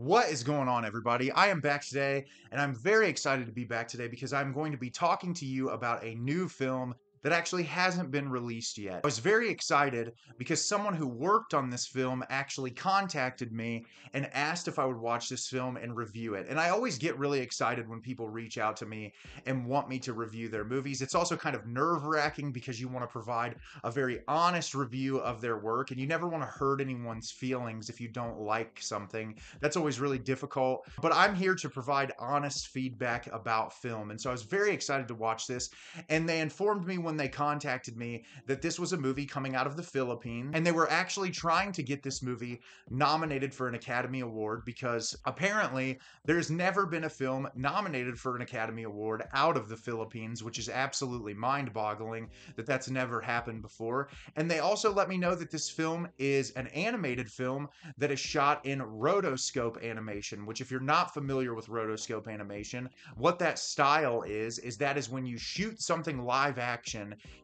What is going on, everybody? I am back today, and I'm very excited to be back today because I'm going to be talking to you about a new film that actually hasn't been released yet. I was very excited because someone who worked on this film actually contacted me and asked if I would watch this film and review it. And I always get really excited when people reach out to me and want me to review their movies. It's also kind of nerve-wracking because you want to provide a very honest review of their work, and you never want to hurt anyone's feelings if you don't like something. That's always really difficult, but I'm here to provide honest feedback about film. And so I was very excited to watch this. And they informed me when they contacted me that this was a movie coming out of the Philippines. And they were actually trying to get this movie nominated for an Academy Award because apparently there's never been a film nominated for an Academy Award out of the Philippines, which is absolutely mind boggling that that's never happened before. And they also let me know that this film is an animated film that is shot in rotoscope animation, which, if you're not familiar with rotoscope animation, what that style is that is when you shoot something live action,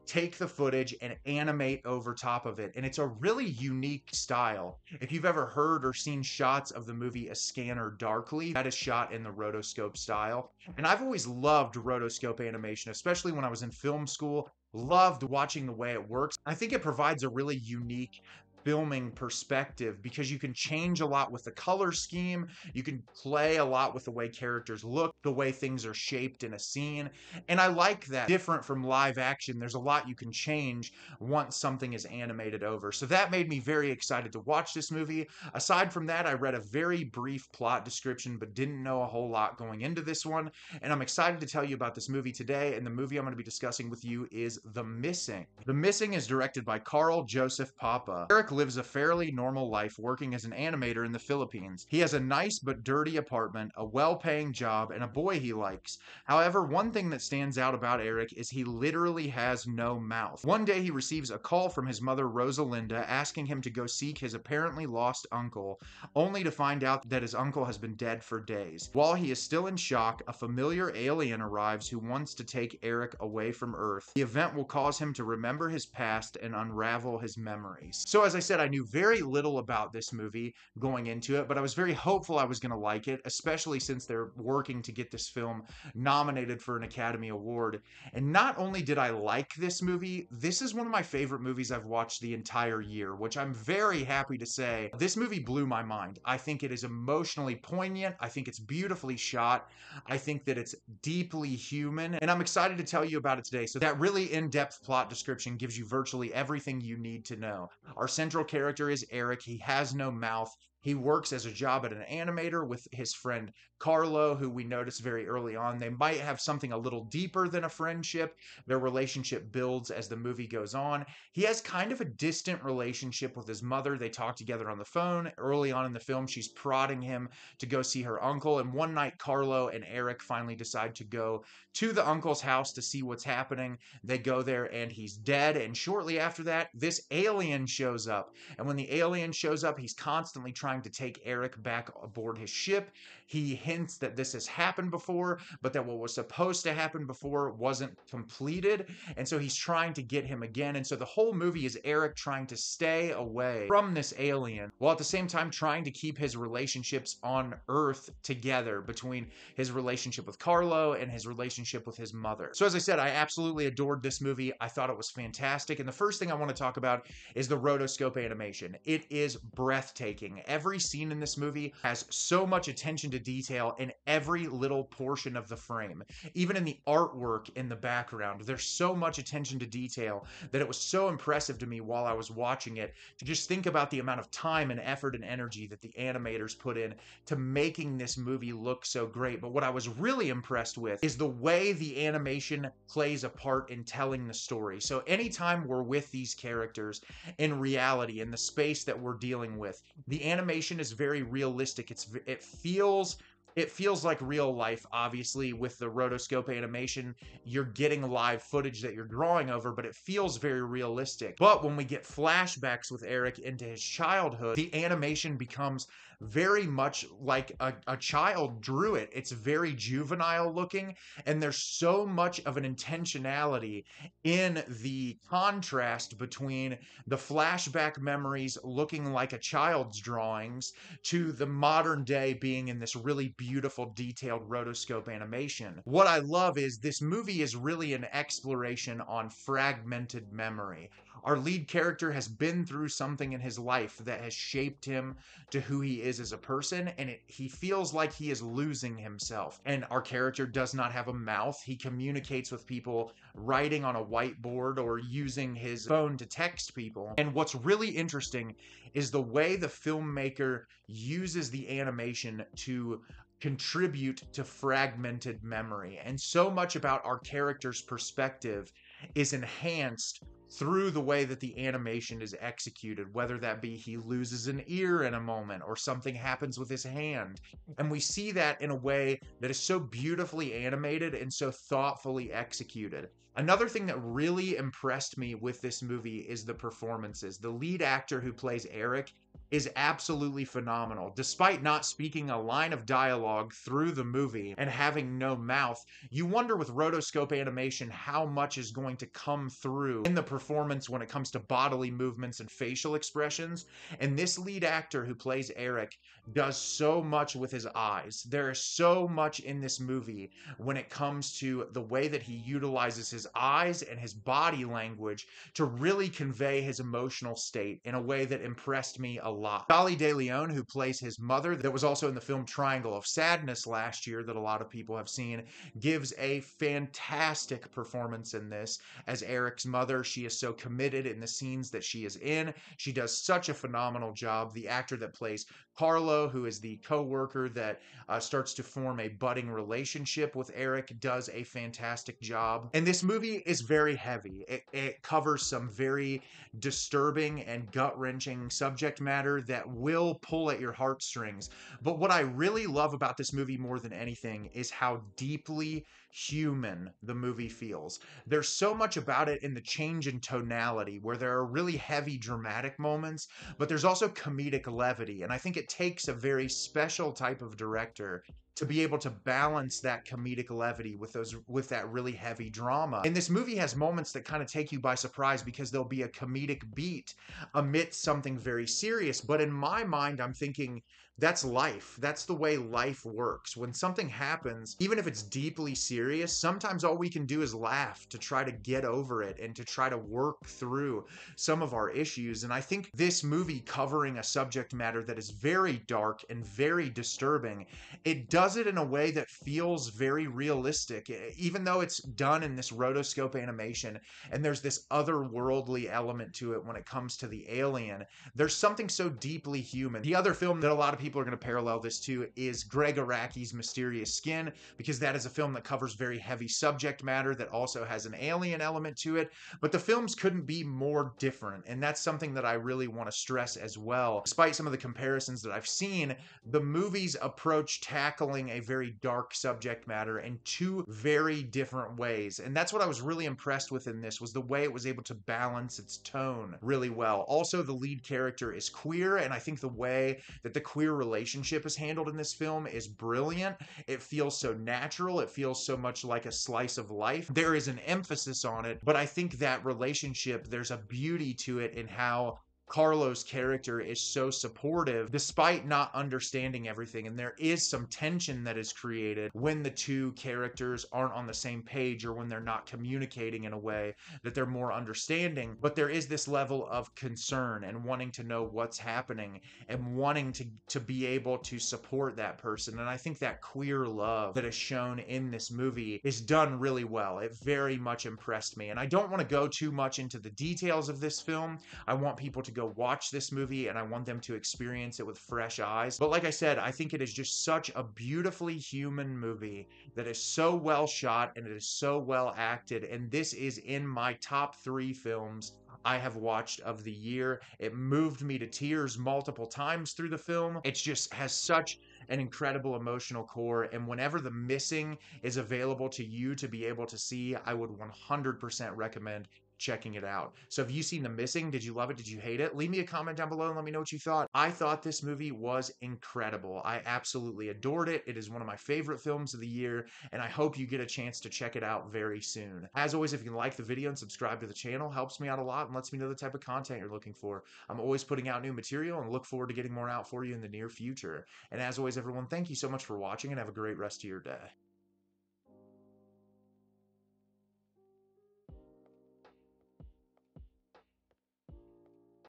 take the footage and animate over top of it. And it's a really unique style. If you've ever heard or seen shots of the movie A Scanner Darkly, that is shot in the rotoscope style. And I've always loved rotoscope animation, especially when I was in film school. Loved watching the way it works. I think it provides a really unique filming perspective because you can change a lot with the color scheme. You can play a lot with the way characters look, the way things are shaped in a scene. And I like that. Different from live action, there's a lot you can change once something is animated over. So that made me very excited to watch this movie. Aside from that, I read a very brief plot description, but didn't know a whole lot going into this one. And I'm excited to tell you about this movie today. And the movie I'm going to be discussing with you is The Missing. The Missing is directed by Carl Joseph Papa. Eric lives a fairly normal life working as an animator in the Philippines. He has a nice but dirty apartment, a well-paying job, and a boy he likes. However, one thing that stands out about Eric is he literally has no mouth. One day he receives a call from his mother Rosalinda asking him to go seek his apparently lost uncle, only to find out that his uncle has been dead for days. While he is still in shock, a familiar alien arrives who wants to take Eric away from Earth. The event will cause him to remember his past and unravel his memories. So as I said, I knew very little about this movie going into it, but I was very hopeful I was going to like it, especially since they're working to get this film nominated for an Academy Award. And not only did I like this movie, this is one of my favorite movies I've watched the entire year, which I'm very happy to say. This movie blew my mind. I think it is emotionally poignant. I think it's beautifully shot. I think that it's deeply human, and I'm excited to tell you about it today. So that really in-depth plot description gives you virtually everything you need to know. Our central character is Eric. He has no mouth. He works as a job at an animator with his friend Carlo, who we notice very early on. They might have something a little deeper than a friendship. Their relationship builds as the movie goes on. He has kind of a distant relationship with his mother. They talk together on the phone. Early on in the film, she's prodding him to go see her uncle. And one night, Carlo and Eric finally decide to go to the uncle's house to see what's happening. They go there and he's dead. And shortly after that, this alien shows up. And when the alien shows up, he's constantly trying to take Eric back aboard his ship. He hints that this has happened before, but that what was supposed to happen before wasn't completed. And so he's trying to get him again. And so the whole movie is Eric trying to stay away from this alien while at the same time trying to keep his relationships on Earth together between his relationship with Carlo and his relationship with his mother. So as I said, I absolutely adored this movie. I thought it was fantastic. And the first thing I want to talk about is the rotoscope animation. It is breathtaking. Every scene in this movie has so much attention to detail in every little portion of the frame. Even in the artwork in the background, there's so much attention to detail that it was so impressive to me while I was watching it to just think about the amount of time and effort and energy that the animators put in to making this movie look so great. But what I was really impressed with is the way the animation plays a part in telling the story. So anytime we're with these characters in reality, in the space that we're dealing with, the animation is very realistic. It feels It feels like real life, obviously, with the rotoscope animation. You're getting live footage that you're drawing over, but it feels very realistic. But when we get flashbacks with Eric into his childhood, the animation becomes very much like a child drew it. It's very juvenile looking, and there's so much of an intentionality in the contrast between the flashback memories looking like a child's drawings to the modern day being in this really beautiful, detailed rotoscope animation. What I love is this movie is really an exploration on fragmented memory. Our lead character has been through something in his life that has shaped him to who he is as a person, and he feels like he is losing himself. And our character does not have a mouth. He communicates with people writing on a whiteboard or using his phone to text people. And what's really interesting is the way the filmmaker uses the animation to contribute to fragmented memory. And so much about our character's perspective is enhanced through the way that the animation is executed, whether that be he loses an ear in a moment or something happens with his hand. And we see that in a way that is so beautifully animated and so thoughtfully executed. Another thing that really impressed me with this movie is the performances. The lead actor who plays Eric is absolutely phenomenal. Despite not speaking a line of dialogue through the movie and having no mouth, you wonder with rotoscope animation how much is going to come through in the performance when it comes to bodily movements and facial expressions. And this lead actor who plays Eric does so much with his eyes. There is so much in this movie when it comes to the way that he utilizes his eyes and his body language to really convey his emotional state in a way that impressed me a lot. Dolly De Leon, who plays his mother, that was also in the film Triangle of Sadness last year that a lot of people have seen, gives a fantastic performance in this as Eric's mother. She is so committed in the scenes that she is in. She does such a phenomenal job. The actor that plays Carlo, who is the co-worker that starts to form a budding relationship with Eric, does a fantastic job. And this movie is very heavy. It covers some very disturbing and gut-wrenching subject matter that will pull at your heartstrings. But what I really love about this movie more than anything is how deeply human the movie feels. There's so much about it in the change in tonality, where there are really heavy dramatic moments, but there's also comedic levity. And I think it takes a very special type of director to be able to balance that comedic levity with that really heavy drama. And this movie has moments that kind of take you by surprise because there'll be a comedic beat amidst something very serious. But in my mind, I'm thinking that's life. That's the way life works. When something happens, even if it's deeply serious, sometimes all we can do is laugh to try to get over it and to try to work through some of our issues. And I think this movie, covering a subject matter that is very dark and very disturbing, it does it in a way that feels very realistic, even though it's done in this rotoscope animation and there's this otherworldly element to it when it comes to the alien. There's something so deeply human. The other film that a lot of people are going to parallel this to is Greg Araki's Mysterious Skin, because that is a film that covers very heavy subject matter that also has an alien element to it. But the films couldn't be more different, and that's something that I really want to stress as well. Despite some of the comparisons that I've seen, the movies approach tackling a very dark subject matter in two very different ways. And that's what I was really impressed with in this, was the way it was able to balance its tone really well. Also, the lead character is queer, and I think the way that the queer relationship is handled in this film is brilliant. It feels so natural. It feels so much like a slice of life. There is an emphasis on it, but I think that relationship, there's a beauty to it in how Carlo's character is so supportive despite not understanding everything. And there is some tension that is created when the two characters aren't on the same page or when they're not communicating in a way that they're more understanding. But there is this level of concern and wanting to know what's happening and wanting to be able to support that person. And I think that queer love that is shown in this movie is done really well. It very much impressed me. And I don't want to go too much into the details of this film. I want people to go watch this movie and I want them to experience it with fresh eyes. But like I said, I think it is just such a beautifully human movie that is so well shot and it is so well acted. And this is in my top 3 films I have watched of the year. It moved me to tears multiple times through the film. It just has such an incredible emotional core, and whenever The Missing is available to you to be able to see, I would 100% recommend checking it out. So have you seen The Missing? Did you love it? Did you hate it? Leave me a comment down below and let me know what you thought. I thought this movie was incredible. I absolutely adored it. It is one of my favorite films of the year, and I hope you get a chance to check it out very soon. As always, if you can like the video and subscribe to the channel, helps me out a lot and lets me know the type of content you're looking for. I'm always putting out new material and look forward to getting more out for you in the near future. And as always, everyone, thank you so much for watching and have a great rest of your day.